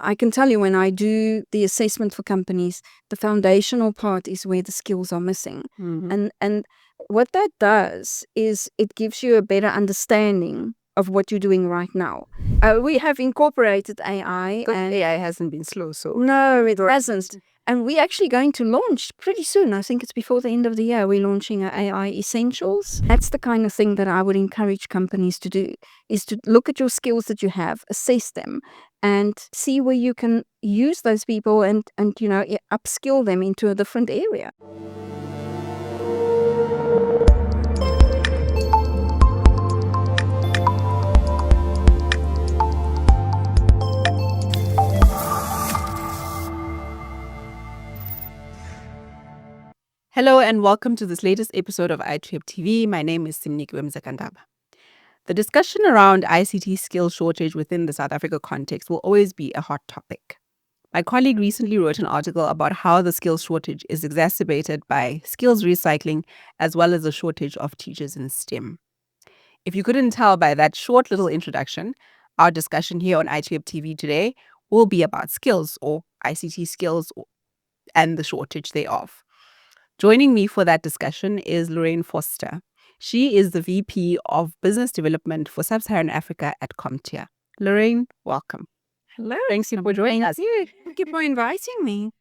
I can tell you when I do the assessment for companies, the foundational part is where the skills are missing. And what that does is it gives you a better understanding of what you're doing right now. We have incorporated AI. And AI hasn't been slow, so. No, it hasn't. And we're actually going to launch pretty soon. I think it's before the end of the year. We're launching our AI Essentials. That's the kind of thing that I would encourage companies to do, is to look at your skills that you have, assess them, and see where you can use those people and upskill them into a different area. Hello and welcome to this latest episode of ITWeb TV. My name is Simnikiwe. The discussion around ICT skills shortage within the South Africa context will always be a hot topic. My colleague recently wrote an article about how the skills shortage is exacerbated by skills recycling as well as a shortage of teachers in STEM. If you couldn't tell by that short little introduction, our discussion here on ITWeb TV today will be about skills or ICT skills and the shortage thereof. Joining me for that discussion is Loraine Vorster. She is the VP of Business Development for Sub-Saharan Africa at CompTIA. Loraine, welcome. Hello. Thanks for joining us. Thank you for inviting me.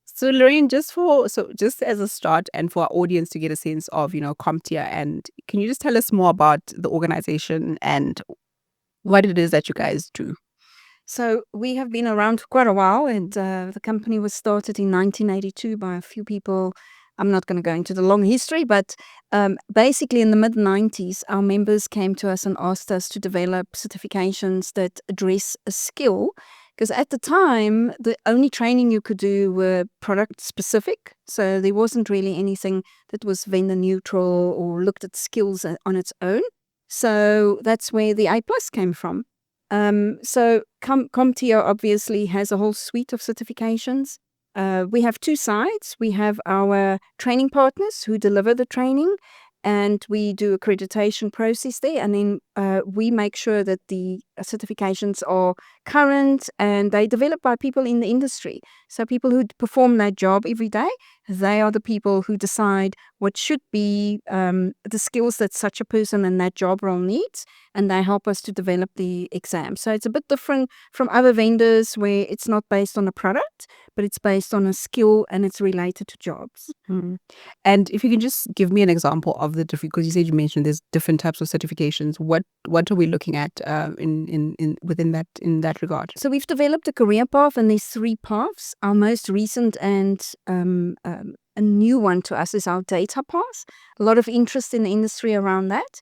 So Loraine, just as a start and for our audience to get a sense of, CompTIA, and can you just tell us more about the organization and what it is that you guys do? So we have been around for quite a while, and the company was started in 1982 by a few people. I'm not going to go into the long history, but basically in the mid-90s, our members came to us and asked us to develop certifications that address a skill. Because at the time, the only training you could do were product specific. So there wasn't really anything that was vendor neutral or looked at skills on its own. So that's where the A+ came from. So CompTIA obviously has a whole suite of certifications. We have two sides. We have our training partners who deliver the training, and we do accreditation process there. And then we make sure that the certifications are current and they developed by people in the industry. So people who perform that job every day, they are the people who decide what should be the skills that such a person in that job role needs, and they help us to develop the exam. So it's a bit different from other vendors where it's not based on a product, but it's based on a skill and it's related to jobs. And if you can just give me an example of the different, because you mentioned there's different types of certifications. What are we looking at in that regard? So we've developed a career path, and there's 3 paths. Our most recent and a new one to us is our data path. A lot of interest in the industry around that.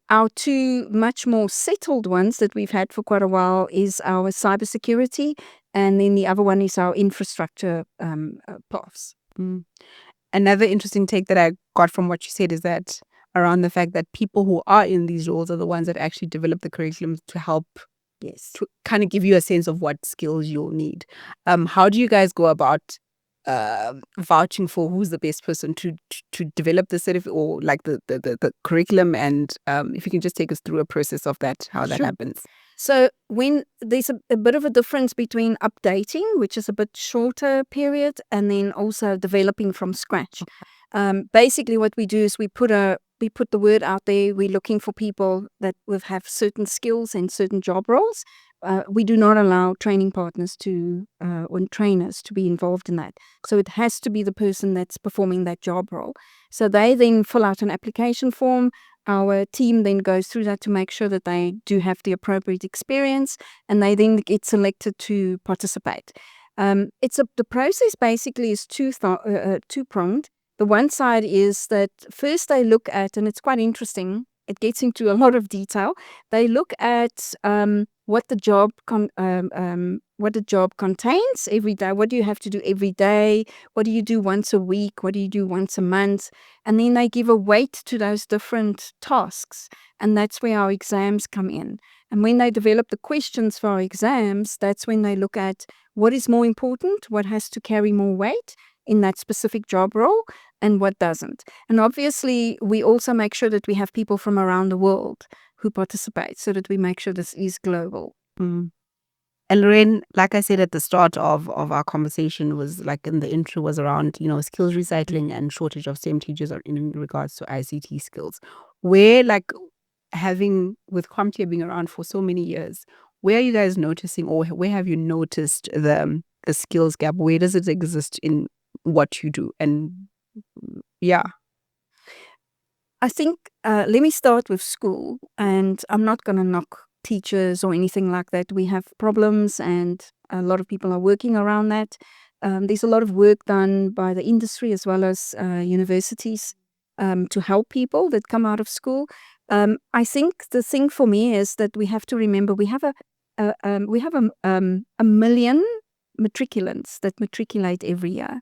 Our 2 much more settled ones that we've had for quite a while is our cybersecurity, and then the other one is our infrastructure paths. Another interesting take that I got from what you said is that around the fact that people who are in these roles are the ones that actually develop the curriculum to help, to kind of give you a sense of what skills you'll need. How do you guys go about vouching for who's the best person to develop the certificate or like the curriculum, and if you can just take us through a process of that, how that happens. So when there's a bit of a difference between updating, which is a bit shorter period, and then also developing from scratch. Basically what we do is we put the word out there. We're looking for people that will have certain skills and certain job roles. We do not allow training partners or trainers to be involved in that. So it has to be the person that's performing that job role. So they then fill out an application form. Our team then goes through that to make sure that they do have the appropriate experience, and they then get selected to participate. The process basically is two-pronged. The one side is that first they look at, and it's quite interesting, it gets into a lot of detail. They look at what the job contains every day. What do you have to do every day? What do you do once a week? What do you do once a month? And then they give a weight to those different tasks. And that's where our exams come in. And when they develop the questions for our exams, that's when they look at what is more important, what has to carry more weight in that specific job role, and what doesn't. And obviously, we also make sure that we have people from around the world who participate so that we make sure this is global. And Loraine, like I said at the start of our conversation, was like in the intro, was around, skills recycling and shortage of STEM teachers in regards to ICT skills. Where, like, having with CompTIA being around for so many years, where are you guys noticing, or where have you noticed the skills gap? Where does it exist in what you do? And yeah. I think, let me start with school, and I'm not going to knock teachers or anything like that. We have problems, and a lot of people are working around that. There's a lot of work done by the industry as well as universities to help people that come out of school. I think the thing for me is that we have to remember we have a million matriculants that matriculate every year.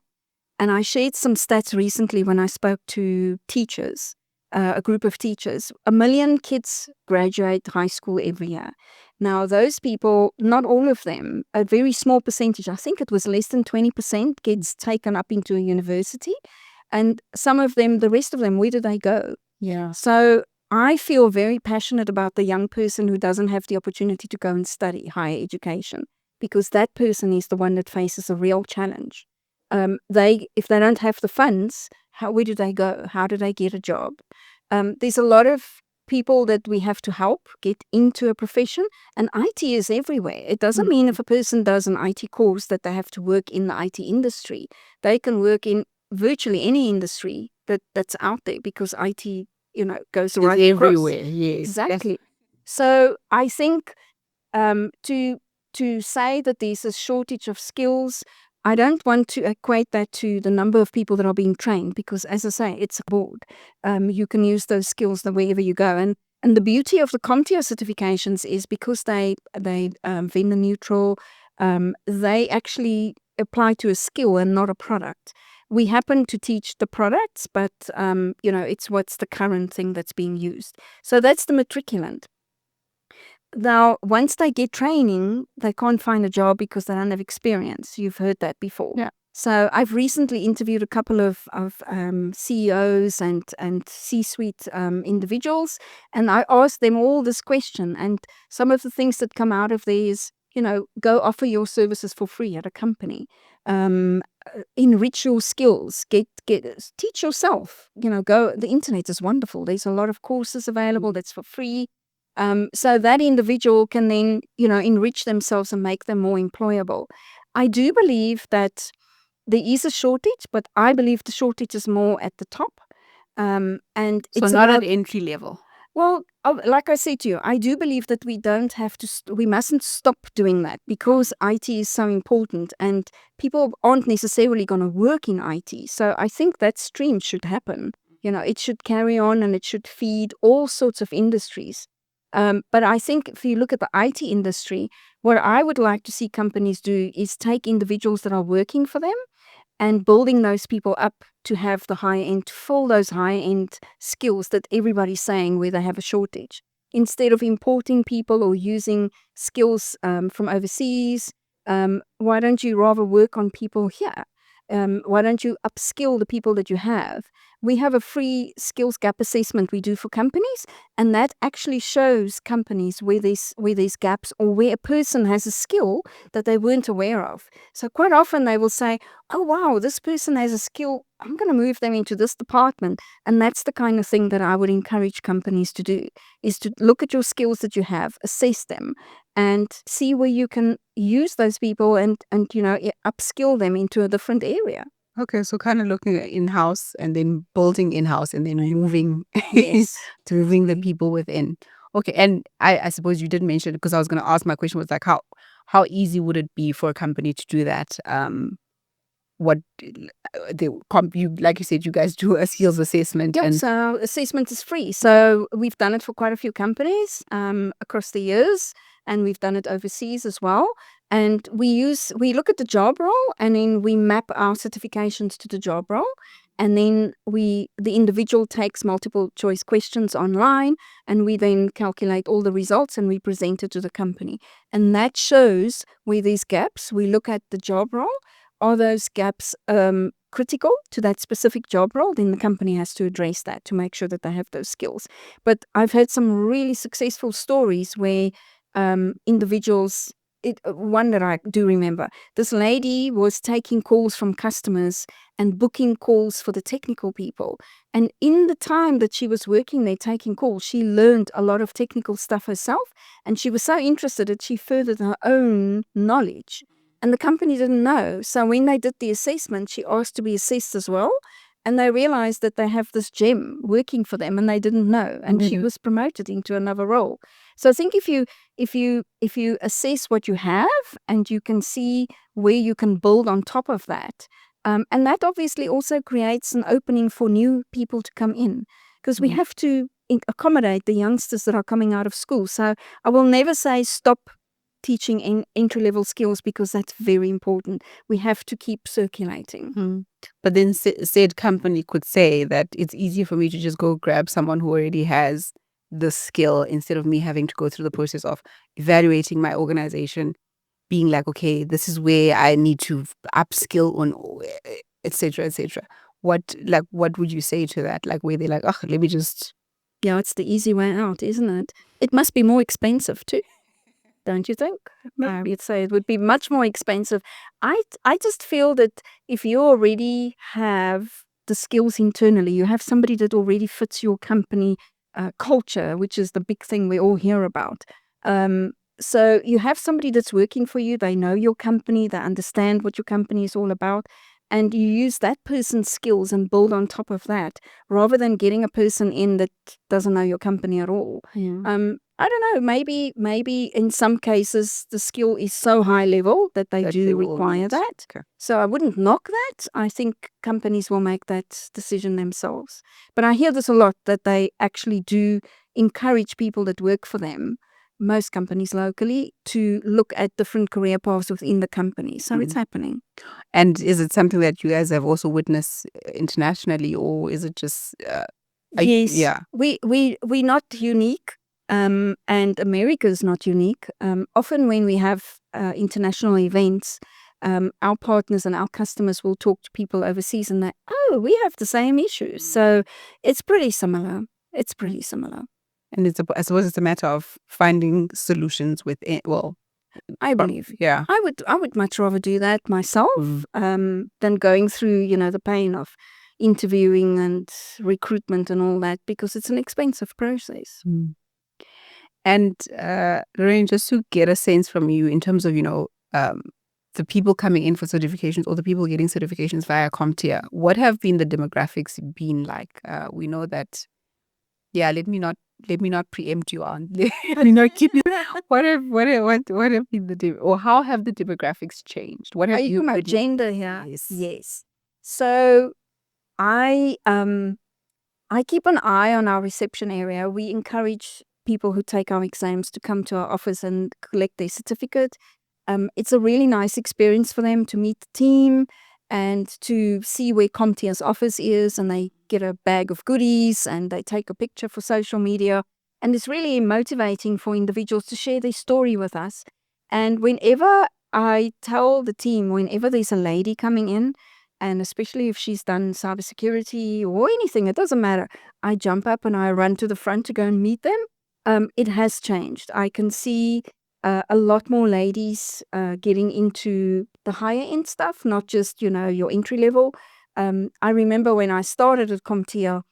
And I shared some stats recently when I spoke to teachers, a group of teachers. 1 million kids graduate high school every year. Now, those people, not all of them, a very small percentage, I think it was less than 20%, gets taken up into a university. And some of them, the rest of them, where do they go? Yeah. So I feel very passionate about the young person who doesn't have the opportunity to go and study higher education, because that person is the one that faces a real challenge. If they don't have the funds, where do they go? How do they get a job? There's a lot of people that we have to help get into a profession, and IT is everywhere. It doesn't mean if a person does an IT course that they have to work in the IT industry. They can work in virtually any industry that's out there, because IT, goes right across. Everywhere. Yes. Exactly. So I think to say that there's a shortage of skills, I don't want to equate that to the number of people that are being trained, because, as I say, it's a board. You can use those skills wherever you go. And the beauty of the CompTIA certifications is because they vendor neutral, they actually apply to a skill and not a product. We happen to teach the products, but it's what's the current thing that's being used. So that's the matriculant. Now, once they get training, they can't find a job because they don't have experience. You've heard that before. Yeah. So I've recently interviewed a couple of CEOs and C-suite individuals, and I asked them all this question. And some of the things that come out of there is, go offer your services for free at a company. Enrich your skills. Teach yourself. Go. The internet is wonderful. There's a lot of courses available that's for free. So that individual can then, enrich themselves and make them more employable. I do believe that there is a shortage, but I believe the shortage is more at the top. And So it's not about, at entry level. well, like I said to you, I do believe that we don't have to, we mustn't stop doing that, because IT is so important and people aren't necessarily going to work in IT. So I think that stream should happen. It should carry on and it should feed all sorts of industries. But I think if you look at the IT industry, what I would like to see companies do is take individuals that are working for them and building those people up to have the high end, to fill those high end skills that everybody's saying where they have a shortage. Instead of importing people or using skills from overseas, why don't you rather work on people here? Why don't you upskill the people that you have? We have a free skills gap assessment we do for companies, and that actually shows companies where there's gaps, or where a person has a skill that they weren't aware of. So quite often they will say, oh wow, this person has a skill, I'm going to move them into this department. And that's the kind of thing that I would encourage companies to do, is to look at your skills that you have, assess them, and see where you can use those people and upskill them into a different area. Okay, so kind of looking at in-house and then building in-house and then moving Yes. to moving the people within. Okay, and I suppose you did mention, because I was going to ask, my question was like, how easy would it be for a company to do that? What you, like you said, you guys do a skills assessment. Yeah, And so assessment is free. So we've done it for quite a few companies across the years, and we've done it overseas as well. And we look at the job role, and then we map our certifications to the job role. And then the individual takes multiple choice questions online, and we then calculate all the results and we present it to the company. And that shows where there's gaps. We look at the job role. Are those gaps critical to that specific job role? Then the company has to address that to make sure that they have those skills. But I've had some really successful stories where individuals one that I do remember. This lady was taking calls from customers and booking calls for the technical people. And in the time that she was working there taking calls, she learned a lot of technical stuff herself. And she was so interested that she furthered her own knowledge. And the company didn't know. So when they did the assessment, she asked to be assessed as well. And they realized that they have this gem working for them and they didn't know. And she was promoted into another role. So I think if you assess what you have and you can see where you can build on top of that, and that obviously also creates an opening for new people to come in, because we have to accommodate the youngsters that are coming out of school. So I will never say stop teaching entry-level skills, because that's very important. We have to keep circulating. But then said company could say that it's easier for me to just go grab someone who already has the skill, instead of me having to go through the process of evaluating my organization, being like, okay, this is where I need to upskill on, etc., etc. What would you say to that? Like, where they're like, oh, let me just... Yeah, it's the easy way out, isn't it? It must be more expensive too. Don't you think? I would say it would be much more expensive. I just feel that if you already have the skills internally, you have somebody that already fits your company culture, which is the big thing we all hear about. So you have somebody that's working for you, they know your company, they understand what your company is all about, and you use that person's skills and build on top of that, rather than getting a person in that doesn't know your company at all. I don't know, maybe in some cases the skill is so high level that they do require that. Okay. So I wouldn't knock that. I think companies will make that decision themselves. But I hear this a lot, that they actually do encourage people that work for them, most companies locally, to look at different career paths within the company. So it's happening. And is it something that you guys have also witnessed internationally, or is it just... Yes. Yeah. We're not unique. And America is not unique. Often when we have international events, our partners and our customers will talk to people overseas and they, oh, we have the same issues. So it's pretty similar. It's pretty similar. And I suppose it's a matter of finding solutions within, I believe. Yeah. I would much rather do that myself than going through, the pain of interviewing and recruitment and all that, because it's an expensive process. And Loraine, just to get a sense from you in terms of, the people coming in for certifications or the people getting certifications via CompTIA, what have been the demographics been like? We know that, let me not preempt you on. Keep what have been or how have the demographics changed? What have you about gender here? Yes. So I keep an eye on our reception area. We encourage people who take our exams to come to our office and collect their certificate. It's a really nice experience for them to meet the team and to see where CompTIA's office is, and they get a bag of goodies and they take a picture for social media. And it's really motivating for individuals to share their story with us. And whenever I tell the team, whenever there's a lady coming in, and especially if she's done cybersecurity or anything, it doesn't matter, I jump up and I run to the front to go and meet them. It has changed. I can see a lot more ladies getting into the higher end stuff, not just, your entry level. I remember when I started at CompTIA,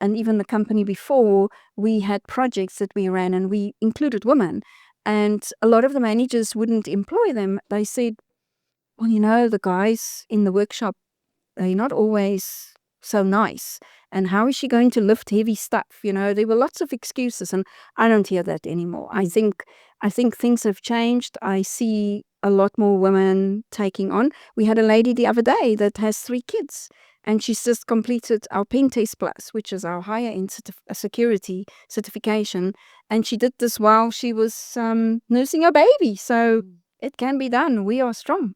and even the company before, we had projects that we ran and we included women. And a lot of the managers wouldn't employ them. They said, well, the guys in the workshop, they're not always so nice. And how is she going to lift heavy stuff? There were lots of excuses, and I don't hear that anymore. I think things have changed. I see a lot more women taking on. We had a lady the other day that has 3 kids, and she's just completed our Pen Test Plus, which is our higher end security certification. And she did this while she was nursing a baby. So it can be done. We are strong.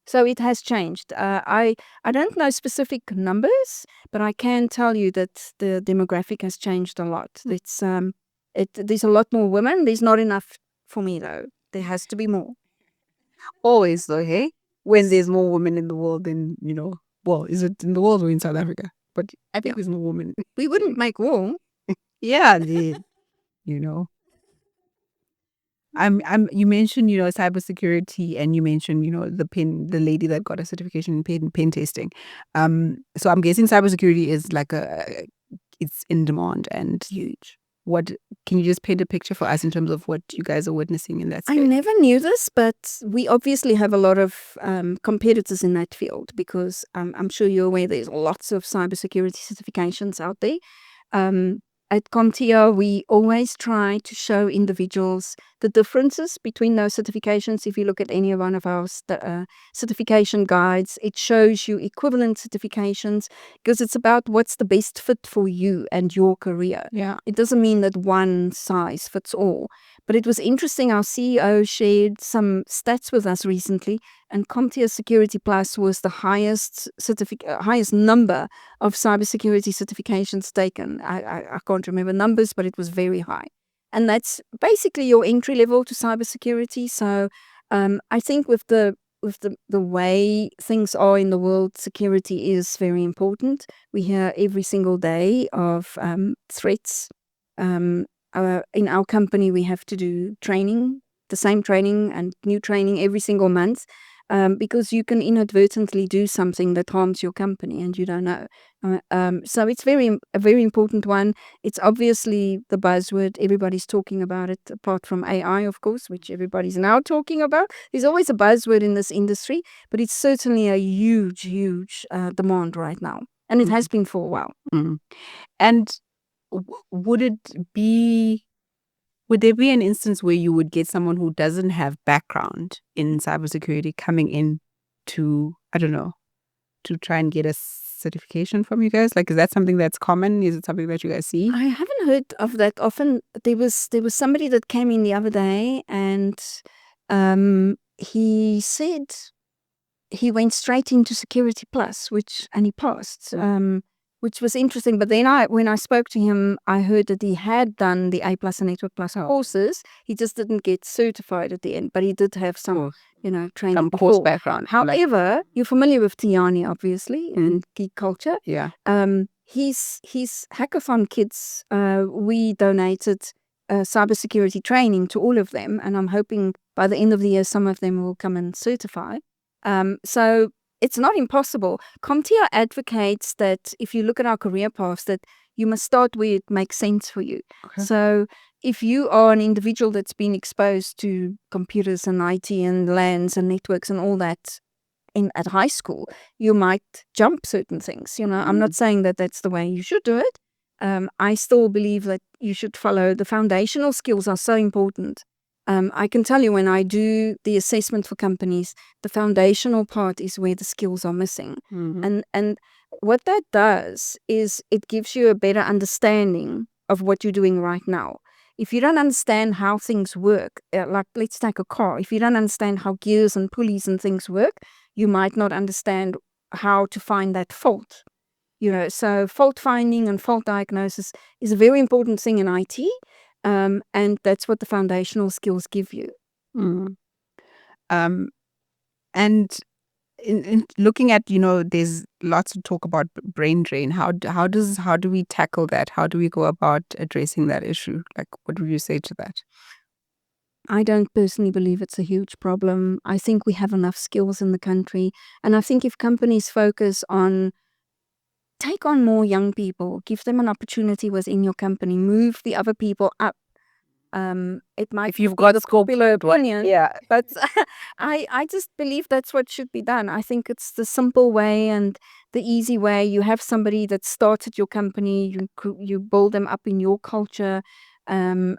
So it has changed. I don't know specific numbers, but I can tell you that the demographic has changed a lot. It's there's a lot more women. There's not enough for me though. There has to be more. Always though, hey? When there's more women in the world than, is it in the world or in South Africa? But I think there's more women. We wouldn't make war. Yeah, You mentioned, cybersecurity, and you mentioned, the lady that got a certification in pen testing. So I'm guessing cybersecurity is like it's in demand and huge. What can you just paint a picture for us in terms of what you guys are witnessing in that I space? never knew this, but we obviously have a lot of competitors in that field because I'm sure you're aware there's lots of cybersecurity certifications out there. At CompTIA, we always try to show individuals the differences between those certifications. If you look at any of one of our certification guides, it shows you equivalent certifications because it's about what's the best fit for you and your career. Yeah. It doesn't mean that one size fits all. But it was interesting. Our CEO shared some stats with us recently, and CompTIA Security Plus was the highest highest number of cybersecurity certifications taken. I can't remember numbers, but it was very high. And that's basically your entry level to cybersecurity. So I think with the way things are in the world, security is very important. We hear every single day of threats. In our company, we have to do training, the same training and new training every single month. Because you can inadvertently do something that harms your company and you don't know. So it's a very important one. It's obviously the buzzword. Everybody's talking about it, apart from AI, of course, which everybody's now talking about. There's always a buzzword in this industry, but it's certainly a huge, huge demand right now. And it has been for a while. Mm. And would there be an instance where you would get someone who doesn't have background in cybersecurity coming in to, I don't know, to try and get a certification from you guys? Like, is that something that's common? Is it something that you guys see? I haven't heard of that often. There was somebody that came in the other day, and he said he went straight into Security Plus, and he passed, which was interesting. But then when I spoke to him, I heard that he had done the A Plus and Network Plus courses. He just didn't get certified at the end, but he did have some, training, some course before. background. However, you're familiar with Tiani, obviously, and geek culture. Yeah. His hackathon kids, we donated cybersecurity training to all of them, and I'm hoping by the end of the year some of them will come and certify. So it's not impossible. CompTIA advocates that if you look at our career paths, that you must start where it makes sense for you. Okay. So if you are an individual that's been exposed to computers and IT and LANs and networks and all that at high school, you might jump certain things. I'm not saying that that's the way you should do it. I still believe that you should follow the foundational skills are so important. I can tell you when I do the assessment for companies, the foundational part is where the skills are missing. And what that does is it gives you a better understanding of what you're doing right now. If you don't understand how things work, like let's take a car, if you don't understand how gears and pulleys and things work, you might not understand how to find that fault. So fault finding and fault diagnosis is a very important thing in IT. And that's what the foundational skills give you. And in looking at, there's lots of talk about brain drain. How do we tackle that? How do we go about addressing that issue? Like, what would you say to that? I don't personally believe it's a huge problem. I think we have enough skills in the country. And I think if companies focus on take on more young people, give them an opportunity within your company, move the other people up. It might, if you've got the scope, popular opinion, yeah, but I just believe that's what should be done. I think it's the simple way and the easy way. You have somebody that started your company, you build them up in your culture, and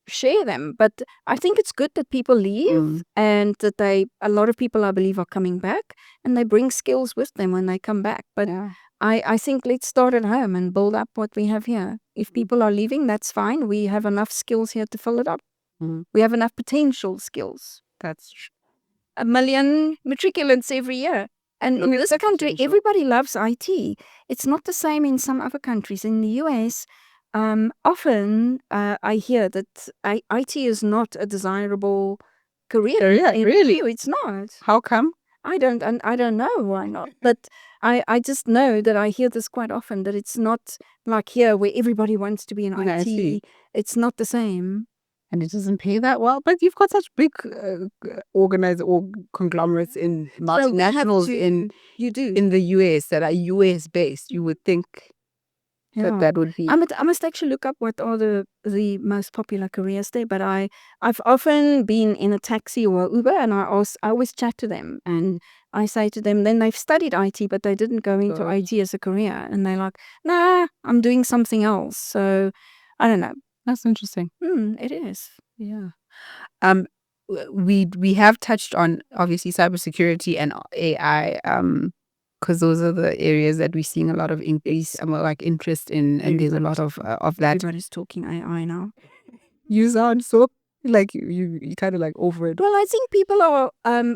share them. But I think it's good that people leave and that a lot of people, I believe, are coming back and they bring skills with them when they come back. But I think let's start at home and build up what we have here. If people are leaving, that's fine. We have enough skills here to fill it up. We have enough potential skills. That's 1 million matriculants every year. And in this country, everybody loves IT. It's not the same in some other countries. In the US, often I hear that IT is not a desirable career. Really? It's not. How come? I don't know why not. But I just know that I hear this quite often, that it's not like here where everybody wants to be in IT. I see. It's not the same. and it doesn't pay that well. But you've got such big organized or conglomerates in multinationals in the US that are US based. You would think that would be. I must actually look up what are the most popular careers there. But I've often been in a taxi or Uber, and I always chat to them, and I say to them, then they've studied IT, but they didn't go into IT as a career, and they're like, nah, I'm doing something else. So I don't know. That's interesting. It is. Yeah. We have touched on obviously cybersecurity and AI, because those are the areas that we're seeing a lot of increase, like interest in, and there's a lot of that. Everybody's talking AI now. You sound so like you kind of like over it. Well, I think people are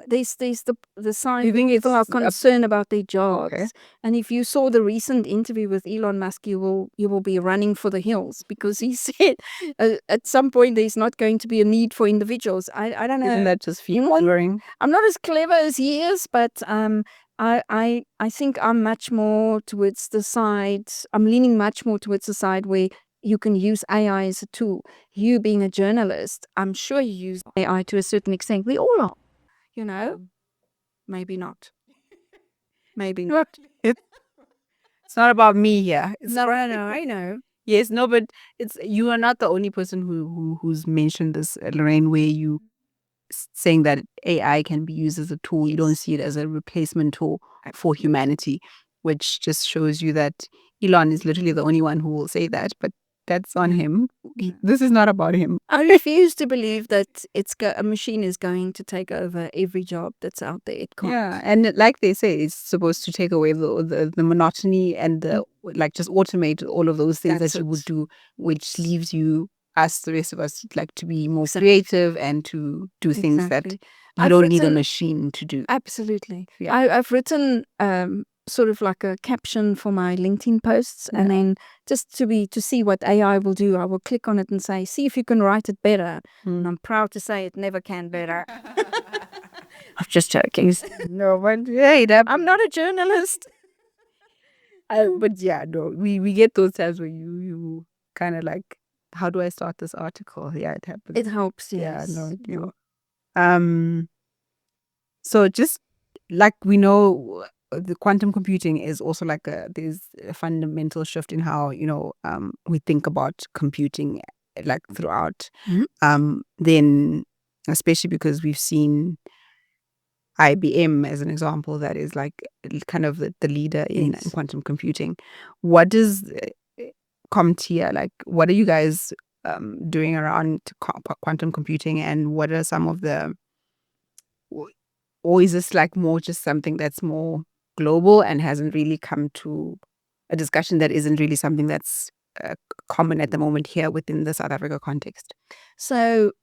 there's the side. You think people are it's concerned about their jobs. Okay. And if you saw the recent interview with Elon Musk, you will be running for the hills, because he said at some point there's not going to be a need for individuals. I don't know. Isn't that just feeling? I'm not as clever as he is, but I think I'm much more towards the side. I'm leaning much more towards the side where you can use AI as a tool. You being a journalist, I'm sure you use AI to a certain extent. We all are, Maybe not. Maybe not. It's not about me here. No, I know. Yes, no, but you are not the only person who's mentioned this, Loraine, where you saying that AI can be used as a tool. You don't see it as a replacement tool for humanity, which just shows you that Elon is literally the only one who will say that, but that's on him. This is not about him. I refuse to believe that a machine is going to take over every job that's out there. It can't. Yeah, and like they say, it's supposed to take away the monotony and like just automate all of those things that you would do, which leaves the rest of us, like to be more creative and to do things that you don't need a machine to do. Absolutely. Yeah. I've written sort of like a caption for my LinkedIn posts, and then just to see what AI will do, I will click on it and say, see if you can write it better. And I'm proud to say it never can better. I'm just joking. No, but hey, I'm not a journalist. But yeah, no, we get those times where you kind of like, how do I start this article? Yeah, it happens. It helps, yes. Yeah, no. So just like we know, the quantum computing is also like there's a fundamental shift in how we think about computing, like throughout. Then especially because we've seen IBM as an example that is like kind of the leader in quantum computing. What does CompTIA, like, what are you guys doing around quantum computing, and what are some of the, or is this like more just something that's more global and hasn't really come to a discussion that isn't really something that's common at the moment here within the South Africa context? So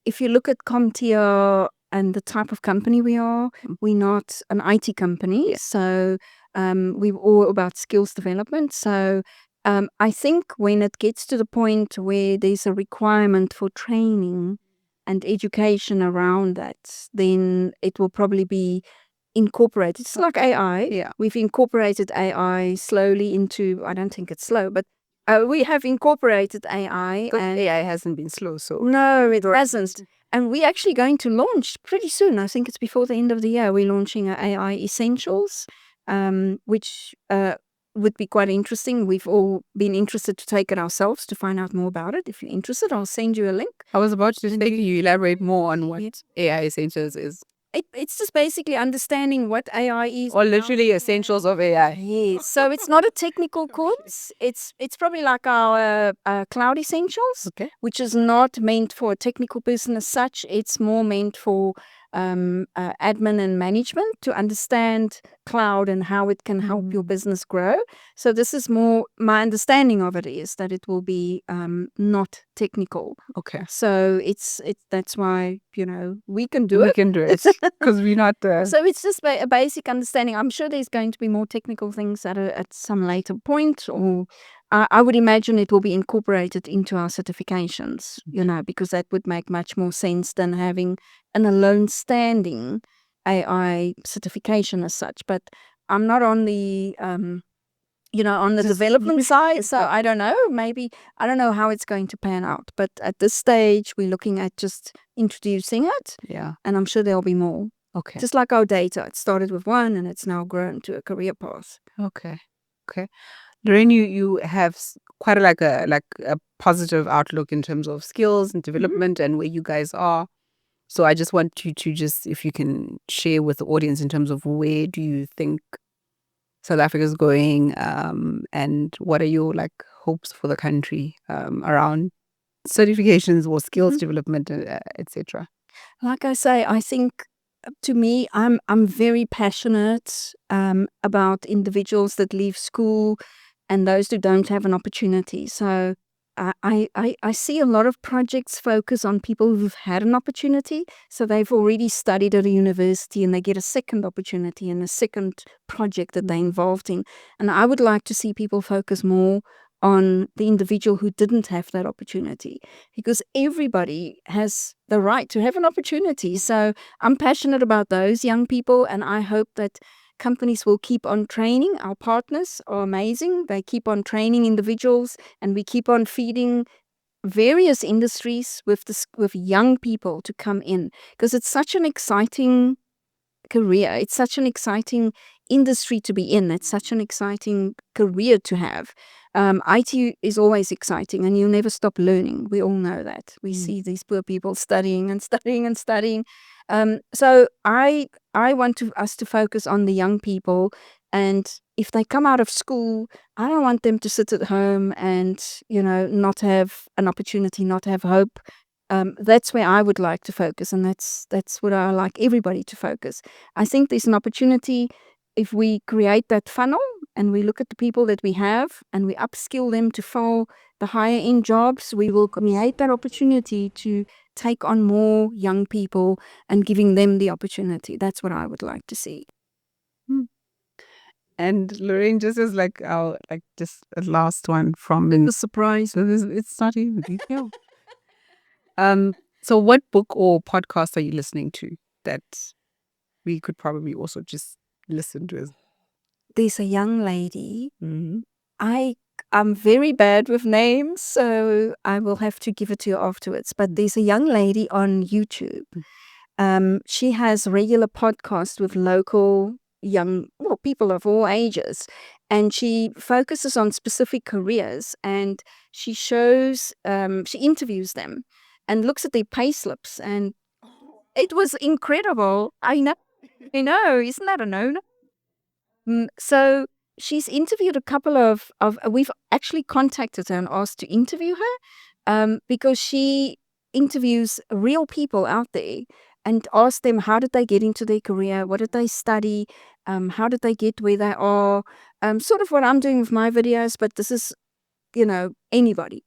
if you look at CompTIA and the type of company we are, we're not an IT company. So we're all about skills development. So I think when it gets to the point where there's a requirement for training and education around that, then it will probably be incorporated. It's like AI. Yeah. We've incorporated AI slowly into, I don't think it's slow, but we have incorporated AI. And AI hasn't been slow, so. No, it hasn't. And we're actually going to launch pretty soon. I think it's before the end of the year. We're launching an AI Essentials, which would be quite interesting. We've all been interested to take it ourselves to find out more about it. If you're interested, I'll send you a link. I was about to say, you elaborate more on what AI Essentials is. It's just basically understanding what AI is. Or literally essentials of AI. Yes. So it's not a technical course. It's probably like our Cloud Essentials, which is not meant for a technical person as such. It's more meant for admin and management to understand cloud and how it can help your business grow. So this is more, my understanding of it is that it will be not technical. Okay. So it's that's why we can do it. We can do it because we're not. So it's just a basic understanding. I'm sure there's going to be more technical things at some later point, or I would imagine it will be incorporated into our certifications. Because that would make much more sense than having an alone standing AI certification as such. But I'm not on the on the development side. So I don't know, I don't know how it's going to pan out. But at this stage, we're looking at just introducing it. Yeah. And I'm sure there'll be more. Okay. Just like our data. It started with one and it's now grown to a career path. Okay. Loraine, you have quite a positive outlook in terms of skills and development and where you guys are. So I just want you to if you can share with the audience in terms of where do you think South Africa is going, and what are your hopes for the country around certifications or skills development, etc. Like I say, I think to me, I'm very passionate about individuals that leave school and those who don't have an opportunity. So I see a lot of projects focus on people who've had an opportunity. So they've already studied at a university and they get a second opportunity and a second project that they're involved in. And I would like to see people focus more on the individual who didn't have that opportunity, because everybody has the right to have an opportunity. So I'm passionate about those young people, and I hope that companies will keep on training. Our partners are amazing. They keep on training individuals, and we keep on feeding various industries with young people to come in, because it's such an exciting career. It's such an exciting industry to be in. It's such an exciting career to have. IT is always exciting, and you'll never stop learning. We all know that. We see these poor people studying and studying and studying. So I want us to focus on the young people, and if they come out of school, I don't want them to sit at home and not have an opportunity, not have hope. That's where I would like to focus, and that's what I like everybody to focus. I think there's an opportunity if we create that funnel and we look at the people that we have and we upskill them to fill the higher end jobs. We will create that opportunity to take on more young people and giving them the opportunity. That's what I would like to see. And Loraine, just as our just a last one from the surprise. So it's not even detail. So what book or podcast are you listening to that we could probably also just listen to? There's a young lady. I'm very bad with names, so I will have to give it to you afterwards. But there's a young lady on YouTube. She has regular podcasts with local people of all ages, and she focuses on specific careers, and she shows, she interviews them and looks at their pay slips, and it was incredible. I know, isn't that a no-no? So she's interviewed a couple of we've actually contacted her and asked to interview her, because she interviews real people out there and asks them how did they get into their career, what did they study, how did they get where they are, sort of what I'm doing with my videos, but this is anybody.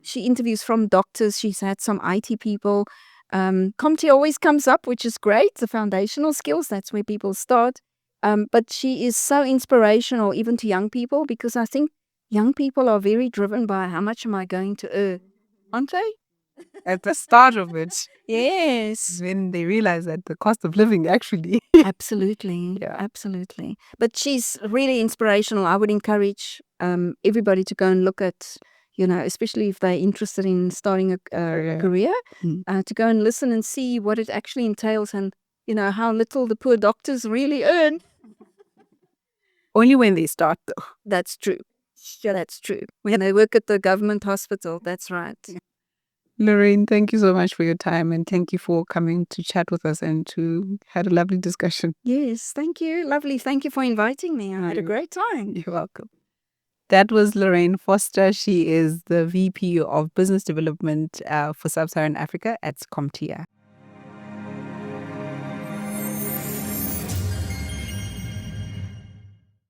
She interviews from doctors. She's had some IT people. CompTIA always comes up, which is great. The foundational skills, that's where people start. But she is so inspirational even to young people, because I think young people are very driven by how much am I going to earn, aren't they? At the start of it. Yes. When they realize that the cost of living actually. Absolutely. Yeah. Absolutely. But she's really inspirational. I would encourage everybody to go and look at, especially if they're interested in starting a career, to go and listen and see what it actually entails and, how little the poor doctors really earn. Only when they start, though. That's true. Yeah, that's true. When they work at the government hospital, that's right. Loraine, thank you so much for your time, and thank you for coming to chat with us and to had a lovely discussion. Yes, thank you. Lovely. Thank you for inviting me. I had a great time. You're welcome. That was Loraine Vorster. She is the VP of Business Development for Sub-Saharan Africa at CompTIA.